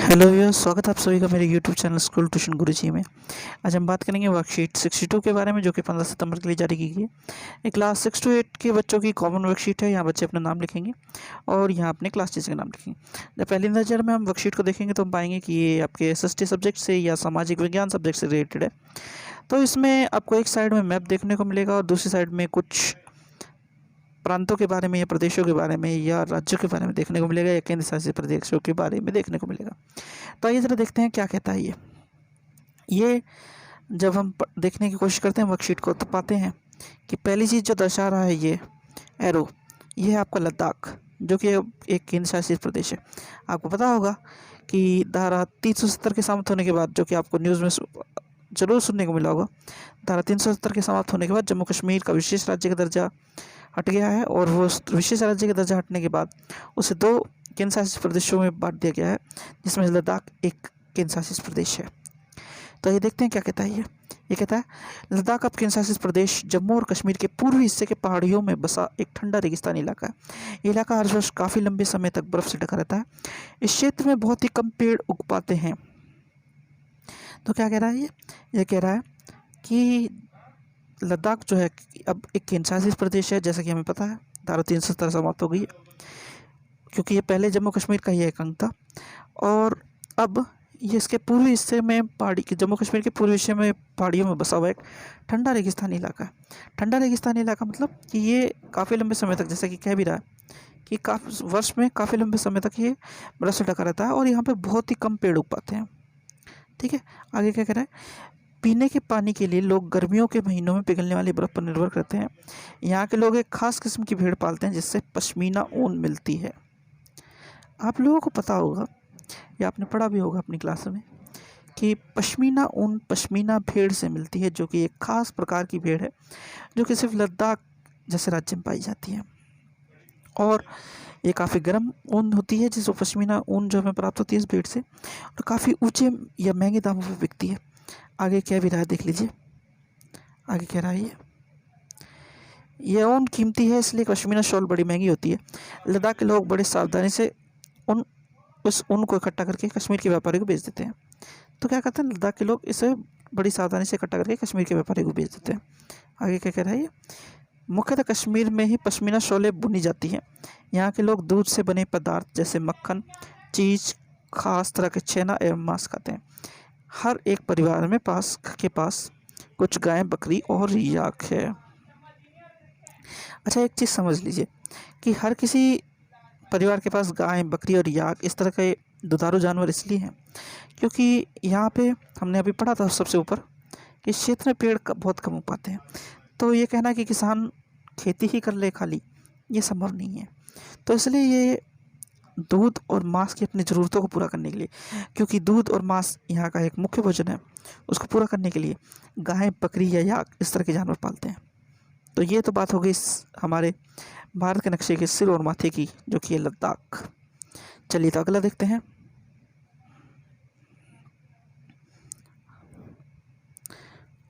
Hello viewers, स्वागत है आप सभी का मेरे यूट्यूब चैनल स्कूल ट्यूशन गुरुजी में। आज हम बात करेंगे वर्कशीट 62 के बारे में, जो कि 15 सितंबर के लिए जारी की गई है। ये क्लास 6 to 8 के बच्चों की कॉमन वर्कशीट है। यहाँ बच्चे अपना नाम लिखेंगे और यहाँ अपने क्लास टीचर का नाम लिखेंगे। जब पहली नज़र में हम वर्कशीट को देखेंगे तो हम पाएंगे कि ये आपके SST सब्जेक्ट से या सामाजिक विज्ञान सब्जेक्ट से रिलेटेड है। तो इसमें आपको एक साइड में मैप देखने को मिलेगा और दूसरी साइड में कुछ प्रांतों के बारे में या प्रदेशों के बारे में या राज्यों के बारे में देखने को मिलेगा या केंद्र शासित प्रदेशों के बारे में देखने को मिलेगा। तो आइए ज़रा देखते हैं क्या कहता है ये जब हम देखने की कोशिश करते हैं वर्कशीट को तो पाते हैं कि पहली चीज़ जो दर्शा रहा है ये एरो, ये है आपका लद्दाख, जो कि एक केंद्र शासित प्रदेश है। आपको पता होगा कि धारा 370 के समाप्त होने के बाद, जो कि आपको न्यूज़ में जरूर सुनने को मिला होगा, धारा 370 के समाप्त होने के बाद जम्मू कश्मीर का विशेष राज्य का दर्जा हट गया है और वो विशेष राज्य का दर्जा हटने के बाद उसे 2 केंद्र शासित प्रदेशों में बांट दिया गया है, जिसमें लद्दाख एक केंद्र शासित प्रदेश है। तो ये देखते हैं क्या कहता है ये कहता है लद्दाख अब केंद्र शासित प्रदेश जम्मू और कश्मीर के पूर्वी हिस्से के पहाड़ियों में बसा एक ठंडा रेगिस्तानी इलाका है। ये इलाका हर वर्ष काफ़ी लंबे समय तक बर्फ से ढका रहता है। इस क्षेत्र में बहुत ही कम पेड़ उग पाते हैं। तो क्या कह रहा है ये कह रहा है कि लद्दाख जो है अब एक केंद्र शासित प्रदेश है, जैसा कि हमें पता है। धारा 370 समाप्त हो गई है, क्योंकि ये पहले जम्मू कश्मीर का ही एक अंग था और अब ये इसके पूर्वी हिस्से में जम्मू कश्मीर के पूर्वी हिस्से में पहाड़ियों में बसा हुआ एक ठंडा रेगिस्तानी इलाका है। ठंडा रेगिस्तानी इलाका मतलब कि ये काफ़ी लंबे समय तक, जैसा कि कह भी रहा है कि काफ़ी वर्ष में काफ़ी लंबे समय तक ये बर्फ से ढका रहता है और यहाँ पे बहुत ही कम पेड़ उग पाते हैं। ठीक है, आगे क्या कह रहा है, पीने के पानी के लिए लोग गर्मियों के महीनों में पिघलने वाली बर्फ़ पर निर्भर करते हैं। यहाँ के लोग एक खास किस्म की भेड़ पालते हैं जिससे पश्मीना ऊन मिलती है। आप लोगों को पता होगा या आपने पढ़ा भी होगा अपनी क्लास में कि पश्मीना ऊन पश्मीना भेड़ से मिलती है, जो कि एक खास प्रकार की भेड़ है जो कि सिर्फ लद्दाख जैसे राज्य में पाई जाती है। और ये काफ़ी गर्म ऊन होती है, जिसको पश्मीना ऊन जो हमें प्राप्त होती है इस भेड़ से, और काफ़ी ऊँचे या महंगे दामों पर बिकती है। आगे क्या भी रहा है देख लीजिए, आगे क्या रहा है ये ऊन कीमती है, इसलिए पश्मीना शॉल बड़ी महंगी होती है। लद्दाख के लोग बड़े सावधानी से उस ऊन को इकट्ठा करके कश्मीर के व्यापारी को बेच देते हैं। तो क्या करते हैं लद्दाख के लोग, इसे बड़ी सावधानी से इकट्ठा करके कश्मीर के व्यापारी को बेच देते हैं। आगे क्या कह रहा है ये, मुख्यतः कश्मीर में ही पश्मीना शॉलें बुनी जाती हैं। यहाँ के लोग दूध से बने पदार्थ जैसे मक्खन, चीज़, खास तरह के छेना एवं मांस खाते हैं। हर एक परिवार में के पास कुछ गाय, बकरी और याक है। अच्छा, एक चीज़ समझ लीजिए कि हर किसी परिवार के पास गाय, बकरी और याक इस तरह के दुधारू जानवर इसलिए हैं क्योंकि यहाँ पे हमने अभी पढ़ा था सबसे ऊपर कि इस क्षेत्र में पेड़ बहुत कम हो पाते हैं। तो ये कहना कि किसान खेती ही कर ले खाली, ये संभव नहीं है। तो इसलिए ये दूध और मांस की अपनी ज़रूरतों को पूरा करने के लिए, क्योंकि दूध और मांस यहाँ का एक मुख्य भोजन है, उसको पूरा करने के लिए गाय, बकरी या याक इस तरह के जानवर पालते हैं। तो ये तो बात हो गई हमारे भारत के नक्शे के सिर और माथे की, जो कि है लद्दाख। चलिए तो अगला देखते हैं।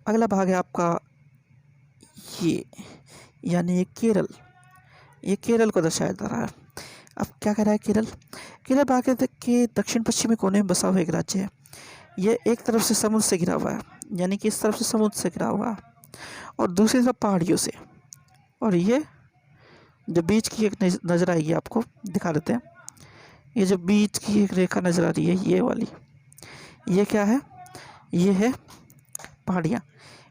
अगला भाग है आपका ये, यानी केरल। ये केरल को दर्शाया जा रहा है। अब क्या कह रहा है केरल भारत के दक्षिण पश्चिमी कोने में बसा हुआ एक राज्य है। ये एक तरफ से समुद्र से घिरा हुआ है, यानी कि इस तरफ से समुद्र से घिरा हुआ है और दूसरी तरफ पहाड़ियों से। और ये जो बीच की एक नज़र आएगी, आपको दिखा देते हैं। ये जो बीच की एक रेखा नज़र आ रही है, ये वाली, ये क्या है, ये है पहाड़ियाँ।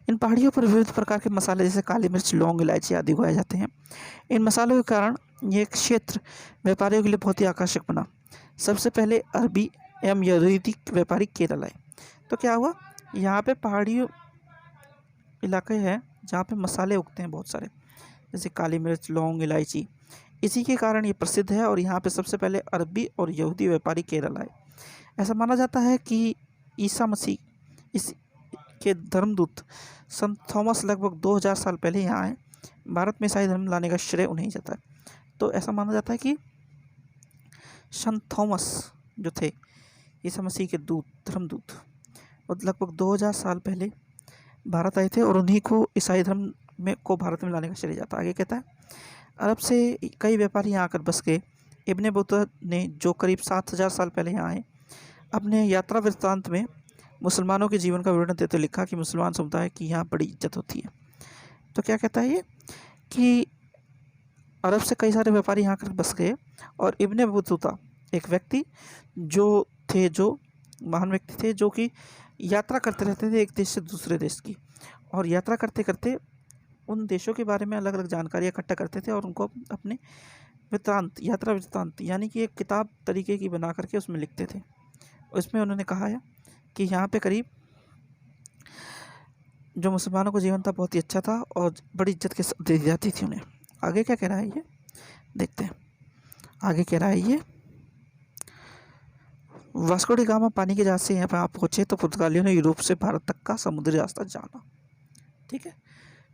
इन पहाड़ियों पर विविध प्रकार के मसाले जैसे काली मिर्च, लौंग, इलायची आदि उगाए जाते हैं। इन मसालों के कारण ये क्षेत्र व्यापारियों के लिए बहुत ही आकर्षक बना। सबसे पहले अरबी एवं यहूदी व्यापारी केरल आए। तो क्या हुआ, यहाँ पे पहाड़ी इलाके हैं जहाँ पे मसाले उगते हैं बहुत सारे, जैसे काली मिर्च, लौंग, इलायची। इसी के कारण ये प्रसिद्ध है और यहाँ पे सबसे पहले अरबी और यहूदी व्यापारी केरल आए। ऐसा माना जाता है कि ईसा मसीह इस के धर्मदूत संत थॉमस लगभग 2000 साल पहले यहाँ आए। भारत में ईसाई धर्म लाने का श्रेय उन्हें ही जाता है। तो ऐसा माना जाता है कि संत थॉमस जो थे ईसा मसीह के धर्मदूत, वो लगभग 2000 साल पहले भारत आए थे और उन्हीं को ईसाई धर्म को भारत में लाने का श्रेय जाता है। आगे कहता है, अरब से कई व्यापारी यहाँ आकर बस गए। इब्ने बतूता ने, जो करीब 7000 साल पहले यहाँ आए, अपने यात्रा वृत्तांत में मुसलमानों के जीवन का विवरण देते लिखा कि मुसलमान समुदाय की यहाँ बड़ी इज्जत होती है। तो क्या कहता है ये कि अरब से कई सारे व्यापारी यहाँ आकर बस गए और इब्ने बतूता एक व्यक्ति जो महान व्यक्ति थे, जो कि यात्रा करते रहते थे एक देश से दूसरे देश की, और यात्रा करते करते उन देशों के बारे में अलग अलग जानकारी इकट्ठा करते थे और उनको अपने वृत्तांत, यात्रा वृत्तांत यानी कि एक किताब तरीके की बना करके उसमें लिखते थे। उसमें उन्होंने कहा है कि यहाँ पे करीब जो मुसलमानों का जीवन था बहुत ही अच्छा था और बड़ी इज्जत के साथ दी जाती थी उन्हें। आगे क्या कह रहा है ये देखते हैं। आगे कह रहा है ये, वास्को डी गामा पानी के जहाज से यहाँ पर आप पहुँचे तो पुर्तगालियों ने यूरोप से भारत तक का समुद्री रास्ता जाना। ठीक है,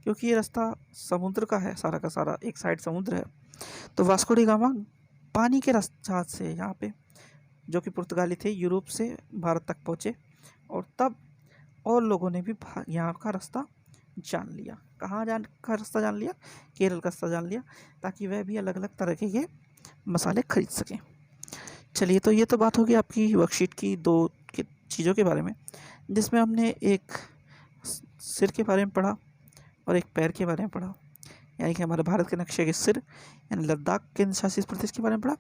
क्योंकि ये रास्ता समुद्र का है, सारा का सारा एक साइड समुद्र है। तो वास्को डी गामा पानी के जहाज से यहाँ पे, जो कि पुर्तगाली थे, यूरोप से भारत तक पहुँचे और तब और लोगों ने भी यहाँ का रास्ता जान लिया। कहाँ का रास्ता जान लिया? केरल का रास्ता जान लिया, ताकि वह भी अलग अलग तरह के मसाले खरीद सकें। चलिए, तो ये तो बात होगी आपकी वर्कशीट की दो चीज़ों के बारे में, जिसमें हमने एक सिर के बारे में पढ़ा और एक पैर के बारे में पढ़ा, यानी कि हमारे भारत के नक्शे के सिर यानी लद्दाख केंद्र शासित प्रदेश के बारे में पढ़ा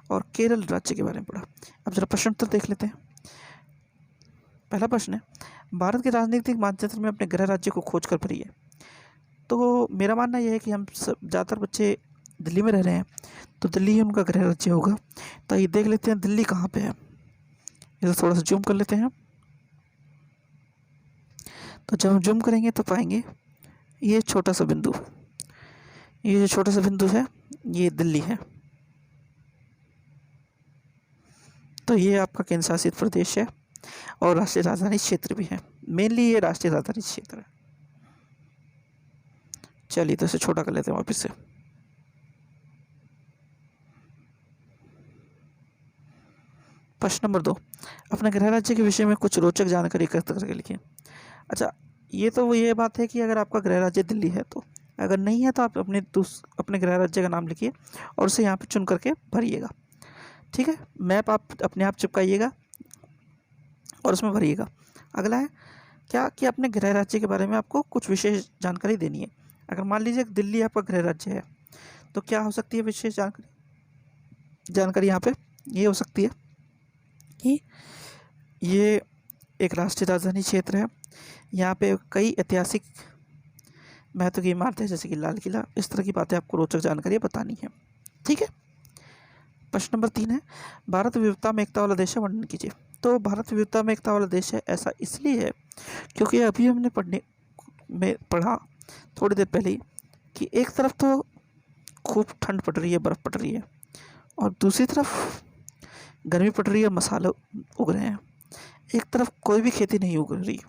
और केरल राज्य के बारे में पढ़ा। अब जरा प्रश्न उत्तर देख लेते हैं। पहला प्रश्न है, भारत के राजनीतिक मानचित्र में अपने गृह राज्य को खोज कर भरिए। तो मेरा मानना यह है कि हम सब ज़्यादातर बच्चे दिल्ली में रह रहे हैं, तो दिल्ली ही उनका गृह राज्य होगा। तो ये देख लेते हैं दिल्ली कहाँ पे है। इसे थोड़ा सा जूम कर लेते हैं। तो जब हम जूम करेंगे तो पाएंगे ये छोटा सा बिंदु, ये जो छोटा सा बिंदु है ये दिल्ली है। तो ये आपका केंद्र शासित प्रदेश है और राष्ट्रीय राजधानी क्षेत्र भी है। मेनली ये राष्ट्रीय राजधानी क्षेत्र है। चलिए, तो इसे छोटा कर लेते हैं वापस से। प्रश्न नंबर 2, अपने गृह राज्य के विषय में कुछ रोचक जानकारी एकत्र करके लिखिए। अच्छा, ये तो ये बात है कि अगर आपका गृह राज्य दिल्ली है तो, अगर नहीं है तो आप अपने गृह राज्य का नाम लिखिए और उसे यहाँ पे चुन करके भरिएगा। ठीक है, मैप आप अपने आप चिपकाइएगा और उसमें भरिएगा। अगला है क्या कि अपने गृह राज्य के बारे में आपको कुछ विशेष जानकारी देनी है। अगर मान लीजिए दिल्ली आपका गृह राज्य है तो क्या हो सकती है विशेष जानकारी यहाँ पे ये हो सकती है कि ये एक राष्ट्रीय राजधानी क्षेत्र है, यहाँ पे कई ऐतिहासिक महत्व की इमारतें जैसे कि लाल किला, इस तरह की बातें आपको रोचक जानकारी बतानी है। ठीक है, प्रश्न नंबर 3 है, भारत विविधता में एकता वाला देश है, वर्णन कीजिए। तो भारत विविधता में एकता वाला देश है, ऐसा इसलिए है क्योंकि अभी हमने पढ़ा थोड़ी देर पहले ही कि एक तरफ तो खूब ठंड पड़ रही है, बर्फ़ पड़ रही है, और दूसरी तरफ गर्मी पड़ रही है, मसाले उग रहे हैं। एक तरफ कोई भी खेती नहीं उग रही,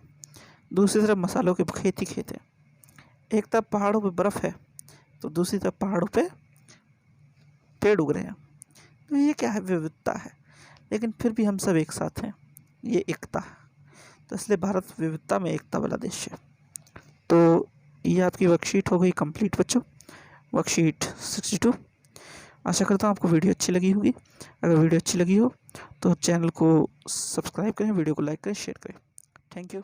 दूसरी तरफ मसालों के खेत है। एक तरफ पहाड़ों पे बर्फ़ है तो दूसरी तरफ पहाड़ों पे पेड़ उग रहे हैं। तो ये क्या है? विविधता है, लेकिन फिर भी हम सब एक साथ हैं, ये एकता है। तो इसलिए भारत विविधता में एकता वाला देश है। तो ये आपकी वर्कशीट हो गई कंप्लीट बच्चों, वर्कशीट 62। आशा करता हूँ आपको वीडियो अच्छी लगी होगी। अगर वीडियो अच्छी लगी हो तो चैनल को सब्सक्राइब करें, वीडियो को लाइक करें, शेयर करें। Thank you.